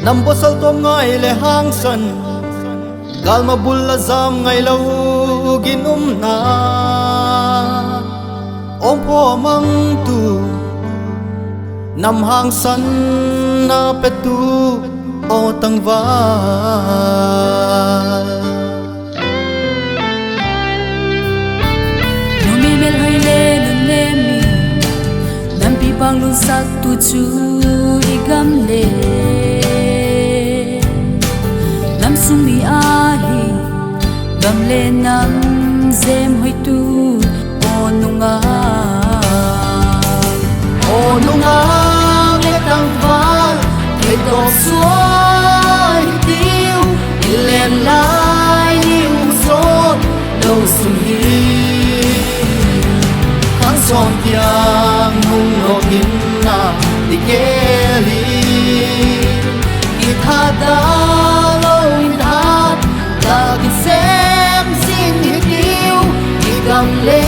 Nam bo sal tom ngai le hang san gal ma bul la zam ngai lo gin na om pho mang tu nam hang san na pe tu o tang va no me mel hai le nun le mi nam pi bang lun sak tu chu i gam le nam sung mi a hi gam le nam zem hoi tu o nunga le tang va le to suai tiêu lên lai yêu sốt đâu sung hi khang son tiang nung no in na di ke li i tha da lo in hat la ki sem sin hi tiêu i gam le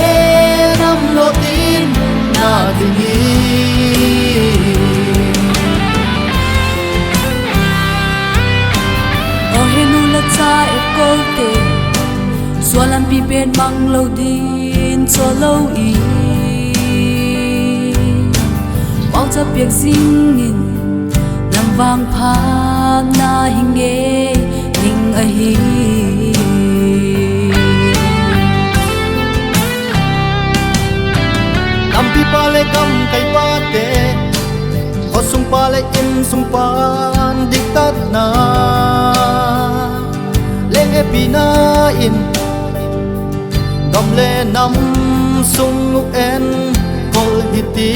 nam lo tin na di ni cha e ko te so lam pi ben mang lo din cho lo i wang cha piak sing in nam wang pha na hinge ning a hi nam pi pa le kam kai pa te ho sung pa le in sung pan dik tat na lenge pina in gam le nam sung en kol hiti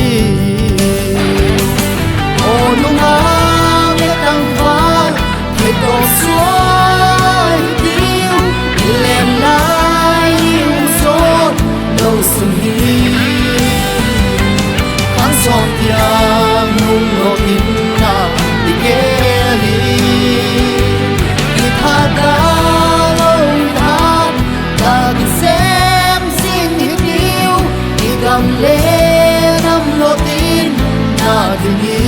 o nunga le tang va le to suai tiu len lai u so no sung hi kan son tiang nung no in na di ke li i tha da le nam lo tin na di ni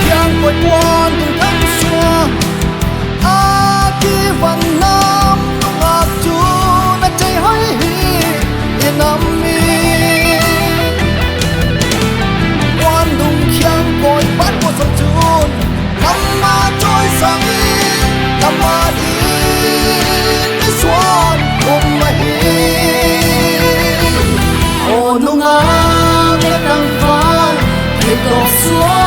yang quay quan từng tháng xưaวันน้ำต้องอาบจูนัดใจให้ฮีอย่านำมีวันดุงเคียงปอยปัดว่าสังจูนนำมาจอยสังนำมาดีไม่สวนผมมาฮีโอ้นุ่งอาเล็กดังฟ้าให้ตกสว